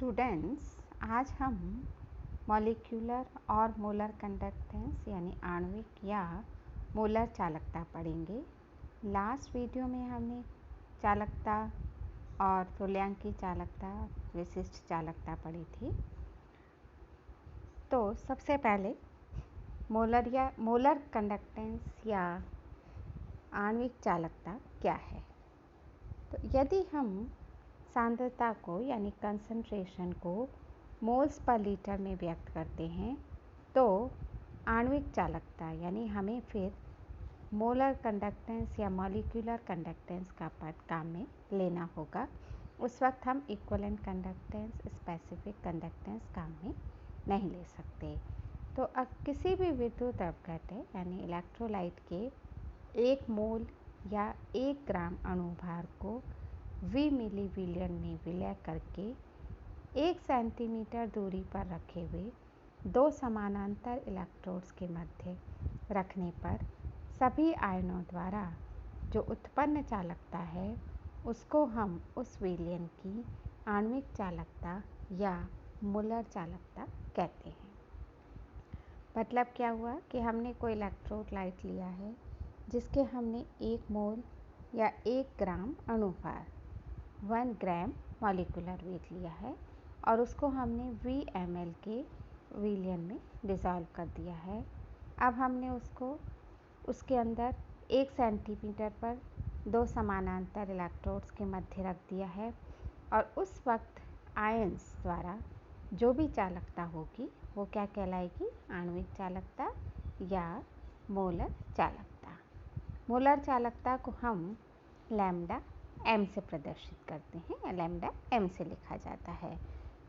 Students, आज हम molecular और मोलर कंडक्टेंस यानी आणविक या मोलर चालकता पढ़ेंगे। लास्ट वीडियो में हमने चालकता और तुल्यांकी चालकता, विशिष्ट चालकता पढ़ी थी। तो सबसे पहले मोलर कंडक्टेंस या आणविक चालकता क्या है। तो यदि हम सांद्रता को यानी कंसंट्रेशन को मोल्स पर लीटर में व्यक्त करते हैं तो आणविक चालकता यानी हमें फिर मोलर कंडक्टेंस या मॉलिक्यूलर कंडक्टेंस का पद काम में लेना होगा। उस वक्त हम इक्विवेलेंट कंडक्टेंस, स्पेसिफिक कंडक्टेंस काम में नहीं ले सकते। तो अब किसी भी विद्युत अपघट्य यानी इलेक्ट्रोलाइट के 1 मोल या 1 ग्राम अणुभार को V मिली विलयन में विलय करके 1 सेंटीमीटर दूरी पर रखे हुए 2 समानांतर इलेक्ट्रोड्स के मध्य रखने पर सभी आयनों द्वारा जो उत्पन्न चालकता है उसको हम उस विलयन की आणविक चालकता या मोलर चालकता कहते हैं। मतलब क्या हुआ कि हमने कोई इलेक्ट्रोड लाइट लिया है जिसके हमने 1 मोल या 1 ग्राम अणुभार 1 ग्राम मॉलिक्यूलर वेट लिया है और उसको हमने VmL के विलयन में डिसॉल्व कर दिया है। अब हमने उसको उसके अंदर 1 सेंटीमीटर पर 2 समानांतर इलेक्ट्रोड्स के मध्य रख दिया है और उस वक्त आयंस द्वारा जो भी चालकता होगी वो क्या कहलाएगी? आणविक चालकता या मोलर चालकता। मोलर चालकता को हम लैम्डा m से प्रदर्शित करते हैं या लैम्डा m से लिखा जाता है।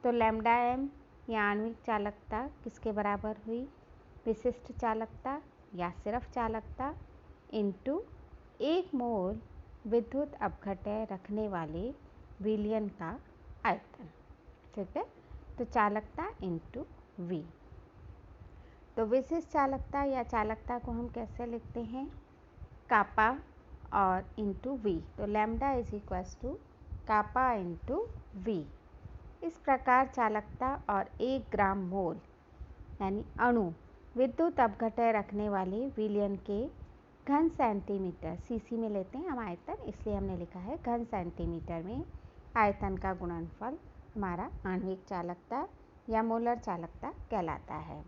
तो लैम्डा m या आणविक चालकता किसके बराबर हुई? विशिष्ट चालकता या सिर्फ चालकता इंटू 1 मोल विद्युत अपघट्य रखने वाले विलयन का आयतन। ठीक है, तो चालकता इंटू V। तो विशिष्ट चालकता या चालकता को हम कैसे लिखते हैं? कापा और इंटू V। तो lambda is equals to kappa into V। इस प्रकार चालकता और 1 ग्राम मोल यानी अणु विद्युत अपघट्य रखने वाले विलयन के घन सेंटीमीटर cc में लेते हैं हम आयतन, इसलिए हमने लिखा है घन सेंटीमीटर में आयतन का गुणनफल हमारा आणविक चालकता या मोलर चालकता कहलाता है।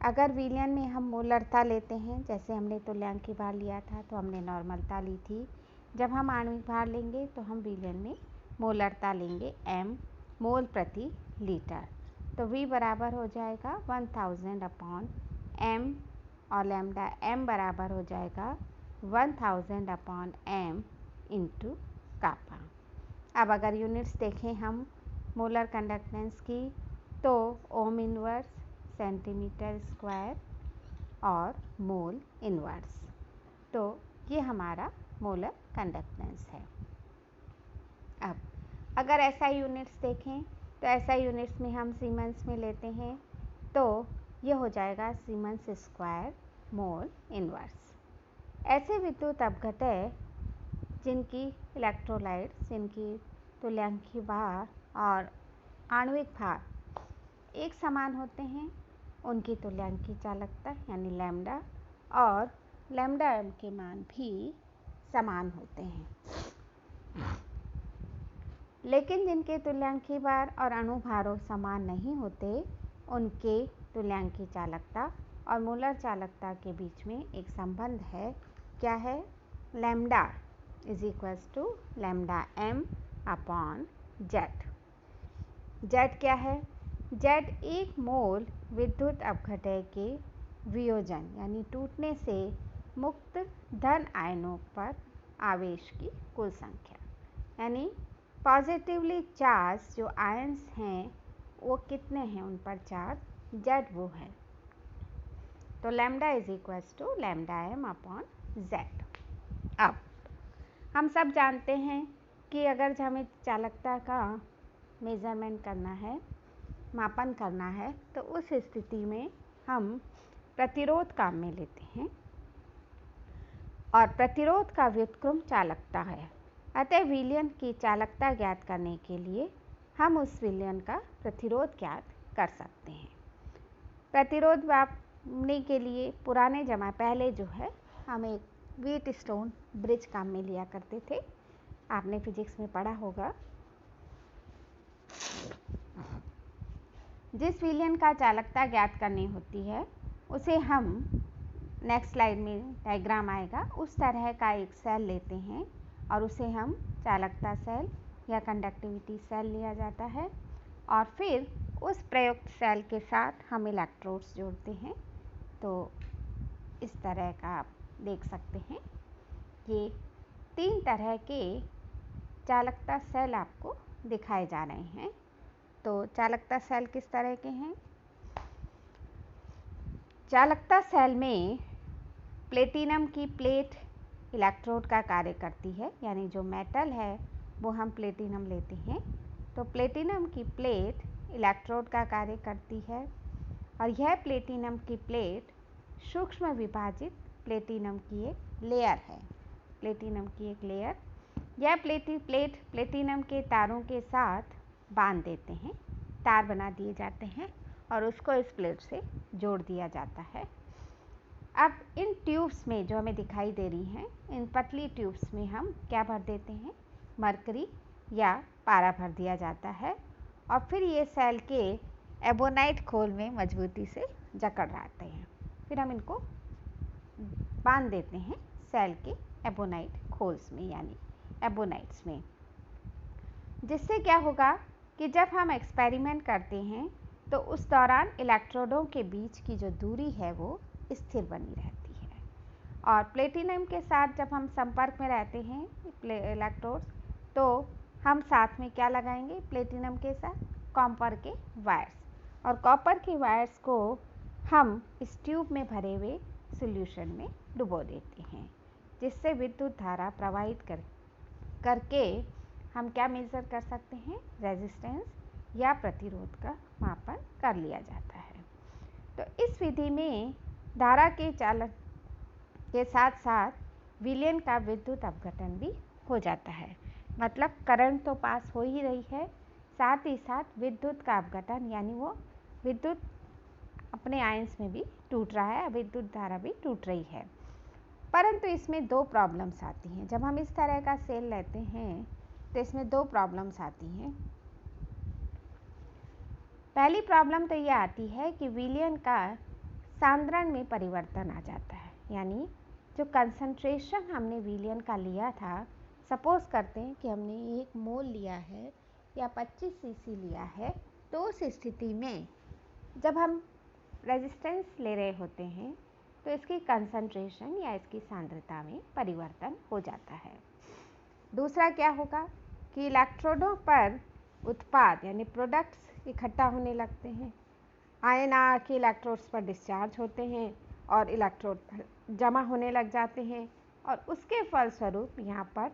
अगर विलयन में हम मोलरता लेते हैं, जैसे हमने तुल्यांकी भार लिया था तो हमने नॉर्मलता ली थी, जब हम आणविक भार लेंगे तो हम विलयन में मोलरता लेंगे m मोल प्रति लीटर। तो V बराबर हो जाएगा 1000/m और लैम्डा m बराबर हो जाएगा 1000/m इंटू कापा। अब अगर यूनिट्स देखें हम मोलर कंडक्टेंस की तो ओम इनवर्स, सेंटीमीटर स्क्वायर और मोल इनवर्स। तो ये हमारा मोलर कंडक्टेंस है। अब अगर SI यूनिट्स देखें तो SI यूनिट्स में हम सीमेंस में लेते हैं तो ये हो जाएगा सीमेंस स्क्वायर मोल इनवर्स। ऐसे विद्युत अपघट्य जिनकी इलेक्ट्रोलाइट्स, जिनकी तुल्यांकी भार और आणविक भार एक समान होते हैं, उनकी तुल्यांकी चालकता यानी लैम्डा और लैम्डा m के मान भी समान होते हैं। लेकिन जिनके तुल्यांकी भार और अणुभारों समान नहीं होते, उनके तुल्यांकी चालकता और मोलर चालकता के बीच में एक संबंध है। क्या है? Lambda is equals to lambda m upon Z। Z क्या है? Z 1 मोल विद्युत अपघट्य के वियोजन यानी टूटने से मुक्त धन आयनों पर आवेश की कुल संख्या, यानी पॉजिटिवली चार्ज जो आयन्स हैं वो कितने हैं, उन पर चार्ज Z वो है। तो lambda is equals to lambda m upon Z। अब हम सब जानते हैं कि अगर हमें चालकता का मेज़रमेंट करना है, मापन करना है, तो उस स्थिति में हम प्रतिरोध काम में लेते हैं और प्रतिरोध का व्युत्क्रम चालकता है। अतः विलयन की चालकता ज्ञात करने के लिए हम उस विलयन का प्रतिरोध ज्ञात कर सकते हैं। प्रतिरोध मापने के लिए पहले जो है हम एक व्हीटस्टोन ब्रिज काम में लिया करते थे, आपने फिजिक्स में पढ़ा होगा। जिस विलयन का चालकता ज्ञात करनी होती है उसे हम, नेक्स्ट स्लाइड में डायग्राम आएगा, उस तरह का एक सेल लेते हैं और उसे हम चालकता सेल या कंडक्टिविटी सेल लिया जाता है और फिर उस प्रयुक्त सेल के साथ हम इलेक्ट्रोड्स जोड़ते हैं। तो इस तरह का आप देख सकते हैं, ये 3 तरह के चालकता सेल आपको दिखाए जा रहे हैं। तो चालकता सेल किस तरह के हैं? चालकता सेल में प्लेटिनम की प्लेट इलेक्ट्रोड का कार्य करती है, यानी जो मेटल है वो हम प्लेटिनम लेते हैं, तो प्लेटिनम की प्लेट इलेक्ट्रोड का कार्य करती है और यह प्लेटिनम की प्लेट सूक्ष्म विभाजित प्लेटिनम की एक लेयर है। प्लेटिनम की एक लेयर, यह प्लेट प्लेटिनम के तारों के साथ बांध देते हैं, तार बना दिए जाते हैं और उसको इस प्लेट से जोड़ दिया जाता है। अब इन ट्यूब्स में जो हमें दिखाई दे रही हैं, इन पतली ट्यूब्स में हम क्या भर देते हैं? मरकरी या पारा भर दिया जाता है और फिर ये सेल के एबोनाइट खोल में मजबूती से जकड़ रहते हैं। फिर हम इनको बांध देते हैं सेल के एबोनाइट खोल्स में, यानी एबोनाइट्स में। जिससे क्या होगा कि जब हम एक्सपेरिमेंट करते हैं तो उस दौरान इलेक्ट्रोडों के बीच की जो दूरी है वो स्थिर बनी रहती है और प्लेटिनम के साथ जब हम संपर्क में रहते हैं इलेक्ट्रोड्स, तो हम साथ में क्या लगाएंगे? प्लेटिनम के साथ कॉपर के वायर्स, और कॉपर के वायर्स को हम इस ट्यूब में भरे हुए सॉल्यूशन में डुबो देते हैं, जिससे विद्युत धारा प्रवाहित करके हम क्या मेज़र कर सकते हैं? रेजिस्टेंस या प्रतिरोध का मापन कर लिया जाता है। तो इस विधि में धारा के चालक के साथ साथ विलयन का विद्युत अपघटन भी हो जाता है। मतलब करंट तो पास हो ही रही है, साथ ही साथ विद्युत का अपघटन, यानी वो विद्युत अपने आयंस में भी टूट रहा है, विद्युत धारा भी टूट रही है। परंतु इसमें 2 प्रॉब्लम्स आती हैं। जब हम इस तरह का सेल लेते हैं तो इसमें 2 प्रॉब्लम्स आती हैं। पहली प्रॉब्लम तो ये आती है कि विलयन का सांद्रण में परिवर्तन आ जाता है, यानी जो कंसंट्रेशन हमने विलयन का लिया था, सपोज करते हैं कि हमने 1 मोल लिया है या 25 सीसी लिया है, तो उस स्थिति में जब हम रेजिस्टेंस ले रहे होते हैं तो इसकी कंसंट्रेशन या इसकी सांद्रता में परिवर्तन हो जाता है। दूसरा क्या होगा कि इलेक्ट्रोडों पर उत्पाद यानी प्रोडक्ट्स इकट्ठा होने लगते हैं, आयन आके इलेक्ट्रोड्स पर डिस्चार्ज होते हैं और इलेक्ट्रोड जमा होने लग जाते हैं और उसके फलस्वरूप यहाँ पर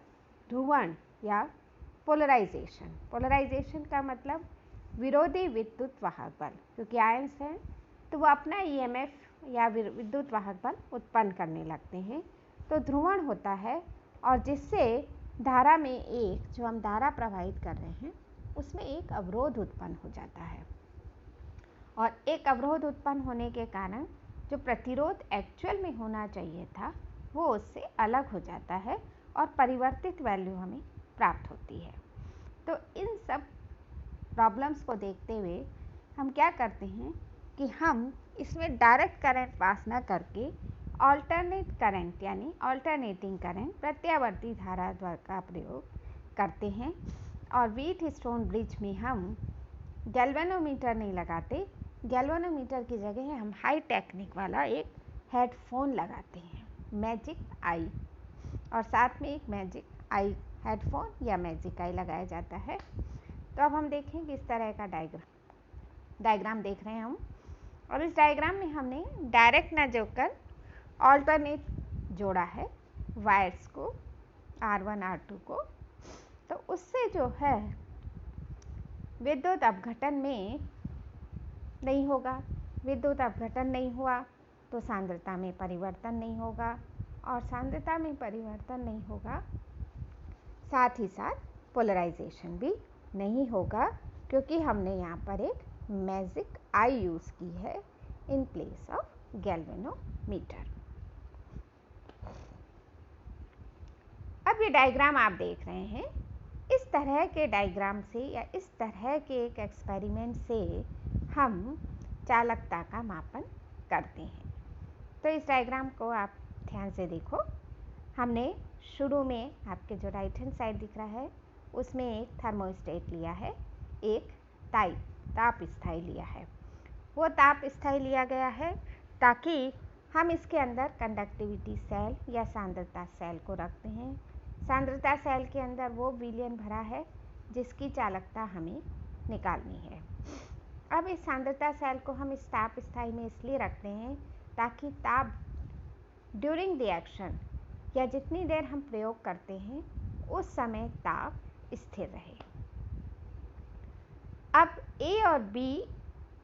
ध्रुवण या पोलराइजेशन का मतलब विरोधी विद्युत वाहक बल, क्योंकि आयन्स हैं तो वो अपना ईएमएफ या विद्युत वाहक बल उत्पन्न करने लगते हैं, तो ध्रुवण होता है और जिससे धारा में एक जो हम धारा प्रवाहित कर रहे हैं उसमें एक अवरोध उत्पन्न हो जाता है और एक अवरोध उत्पन्न होने के कारण जो प्रतिरोध एक्चुअल में होना चाहिए था वो उससे अलग हो जाता है और परिवर्तित वैल्यू हमें प्राप्त होती है। तो इन सब प्रॉब्लम्स को देखते हुए हम क्या करते हैं कि हम इसमें डायरेक्ट करंट पास ना करके ऑल्टरनेट करंट यानी ऑल्टरनेटिंग करंट प्रत्यावर्ती धारा का प्रयोग करते हैं और व्हीटस्टोन ब्रिज में हम गैल्वेनोमीटर नहीं लगाते, गैल्वेनोमीटर की जगह हम हाई टेक्निक वाला एक हेडफोन लगाते हैं, मैजिक आई, और साथ में एक मैजिक आई हेडफोन या मैजिक आई लगाया जाता है। तो अब हम देखें कि इस तरह का डायग्राम देख रहे हैं हम, और इस डायग्राम में हमने डायरेक्ट ना जोड़कर ऑल्टरनेट जोड़ा है वायर्स को, R1 R2 को, तो उससे जो है विद्युत अपघटन में नहीं होगा, विद्युत अपघटन नहीं हुआ तो सांद्रता में परिवर्तन नहीं होगा और सांद्रता में परिवर्तन नहीं होगा, साथ ही साथ पोलराइजेशन भी नहीं होगा क्योंकि हमने यहाँ पर एक मैजिक आई यूज़ की है इन प्लेस ऑफ गैल्वेनोमीटर। अब ये डायग्राम आप देख रहे हैं, इस तरह के डायग्राम से या इस तरह के एक एक्सपेरिमेंट से हम चालकता का मापन करते हैं। तो इस डायग्राम को आप ध्यान से देखो। हमने शुरू में आपके जो राइट हैंड साइड दिख रहा है उसमें एक थर्मोस्टेट लिया है, एक ताप स्थायी लिया है। वो ताप स्थायी लिया गया है ताकि हम इसके अंदर कंडक्टिविटी सेल या सांद्रता सेल को रखते हैं। सांद्रता सेल के अंदर वो विलयन भरा है जिसकी चालकता हमें निकालनी है। अब इस सांद्रता सेल को हम इस ताप स्थायी में इसलिए रखते हैं ताकि ताप ड्यूरिंग द एक्शन या जितनी देर हम प्रयोग करते हैं उस समय ताप स्थिर रहे। अब ए और बी,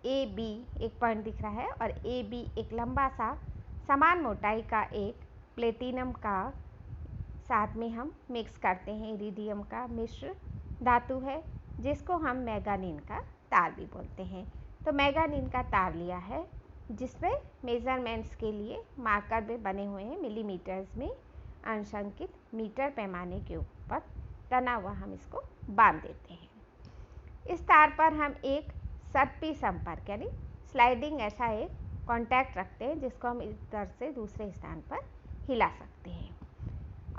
ए बी एक पॉइंट दिख रहा है और ए बी एक लंबा सा समान मोटाई का एक प्लेटिनम का साथ में हम मिक्स करते हैं, इरिडियम का मिश्र धातु है जिसको हम मैंगानीन का तार भी बोलते हैं। तो मैंगानीन का तार लिया है जिसमें मेजरमेंट्स के लिए मार्कर भी बने हुए हैं, मिलीमीटर्स में अंशांकित मीटर पैमाने के ऊपर तना हुआ हम इसको बांध देते हैं। इस तार पर हम एक सर्पी संपर्क यानी स्लाइडिंग ऐसा एक कांटेक्ट रखते हैं जिसको हम इस तरह से दूसरे स्थान पर हिला सकते हैं।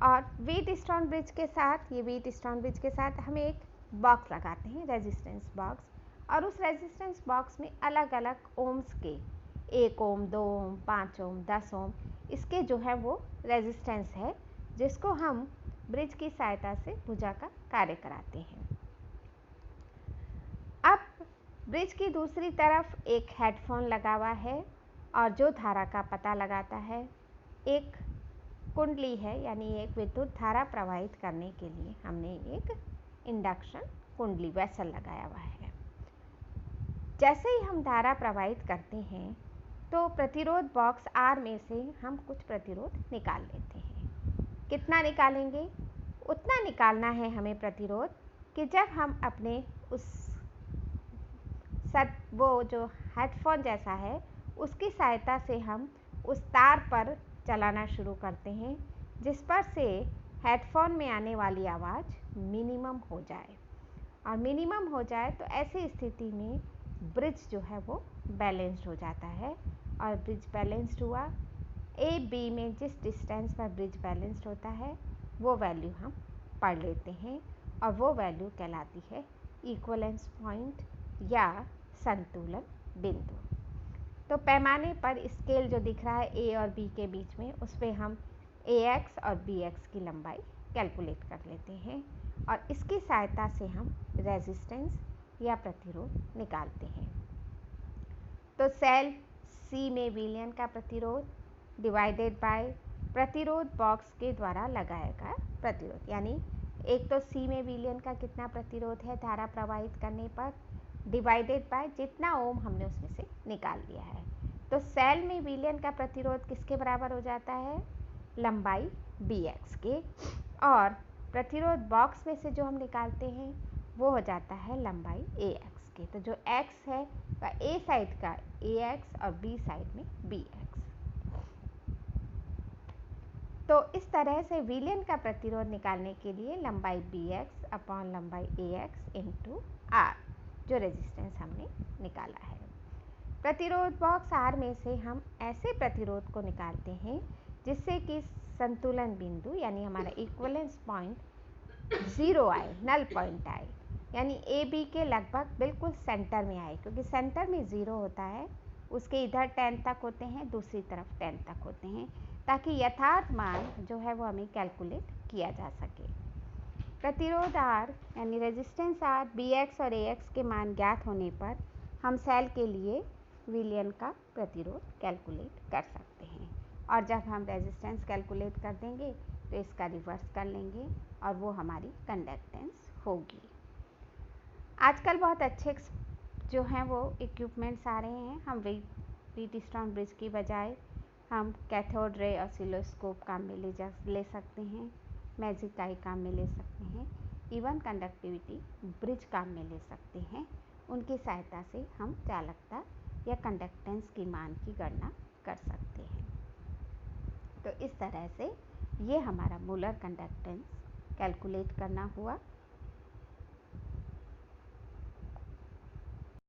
और व्हीटस्टोन ब्रिज के साथ, ये व्हीटस्टोन ब्रिज के साथ हम एक बॉक्स लगाते हैं, रेजिस्टेंस बॉक्स, और उस रेजिस्टेंस बॉक्स में अलग अलग ओम्स के 1 ओम, 2 ओम, 5 ओम, 10 ओम इसके जो है वो रेजिस्टेंस है जिसको हम ब्रिज की सहायता से भुजा का कार्य कराते हैं। अब ब्रिज की दूसरी तरफ एक हेडफोन लगा हुआ है और जो धारा का पता लगाता है, एक कुंडली है यानी एक विद्युत धारा प्रवाहित करने के लिए हमने एक इंडक्शन कुंडली वेसल लगाया हुआ है। जैसे ही हम धारा प्रवाहित करते हैं तो प्रतिरोध बॉक्स आर में से हम कुछ प्रतिरोध निकाल लेते हैं। कितना निकालेंगे? उतना निकालना है हमें प्रतिरोध कि जब हम अपने वो जो हेडफोन जैसा है उसकी सहायता से हम उस तार पर चलाना शुरू करते हैं जिस पर से हेडफोन में आने वाली आवाज़ मिनिमम हो जाए। और मिनिमम हो जाए तो ऐसी स्थिति में ब्रिज जो है वो बैलेंस्ड हो जाता है। और ब्रिज बैलेंस्ड हुआ, ए बी में जिस डिस्टेंस पर ब्रिज बैलेंस्ड होता है वो वैल्यू हम पढ़ लेते हैं और वो वैल्यू कहलाती है इक्वलेंस पॉइंट या संतुलन बिंदु। तो पैमाने पर स्केल जो दिख रहा है ए और बी के बीच में, उस पर हम AX और BX की लंबाई कैलकुलेट कर लेते हैं और इसकी सहायता से हम रेजिस्टेंस या प्रतिरोध निकालते हैं। तो सेल C में विलयन का प्रतिरोध डिवाइडेड बाय प्रतिरोध बॉक्स के द्वारा लगाया गया प्रतिरोध, यानी एक तो C में विलयन का कितना प्रतिरोध है धारा प्रवाहित करने पर डिवाइडेड बाय जितना ओम हमने उसमें से निकाल लिया है। तो सेल में विलयन का प्रतिरोध किसके बराबर हो जाता है? लंबाई BX के, और प्रतिरोध बॉक्स में से जो हम निकालते हैं वो हो जाता है लंबाई AX के। तो जो X है वह A साइड का AX और B साइड में BX। तो इस तरह से विलयन का प्रतिरोध निकालने के लिए लंबाई BX अपॉन लंबाई AX इंटू R जो रेजिस्टेंस हमने निकाला है। प्रतिरोध बॉक्स R में से हम ऐसे प्रतिरोध को निकालते हैं जिससे कि संतुलन बिंदु यानी हमारा इक्वलेंस पॉइंट 0 आए, नल पॉइंट आए, यानी AB के लगभग बिल्कुल सेंटर में आए, क्योंकि सेंटर में 0 होता है, उसके इधर 10 तक होते हैं, दूसरी तरफ 10 तक होते हैं, ताकि यथार्थ मान जो है वो हमें कैलकुलेट किया जा सके। प्रतिरोध R यानी रेजिस्टेंस R, BX और AX के मान ज्ञात होने पर हम सेल के लिए विलयन का प्रतिरोध कैलकुलेट कर सकते हैं। और जब हम रेजिस्टेंस कैलकुलेट कर देंगे तो इसका रिवर्स कर लेंगे और वो हमारी कंडक्टेंस होगी। आजकल बहुत अच्छे जो हैं वो इक्विपमेंट्स आ रहे हैं। हम व्हीटस्टोन ब्रिज की बजाय हम कैथोड रे ऑसिलोस्कोप काम में ले सकते हैं, मैजिक आई काम में ले सकते हैं। इवन कंडक्टिविटी ब्रिज काम में ले सकते हैं। उनकी सहायता से हम चालकता या कंडक्टेंस की मान की गणना कर सकते हैं। तो इस तरह से ये हमारा मोलर कंडक्टेंस कैलकुलेट करना हुआ।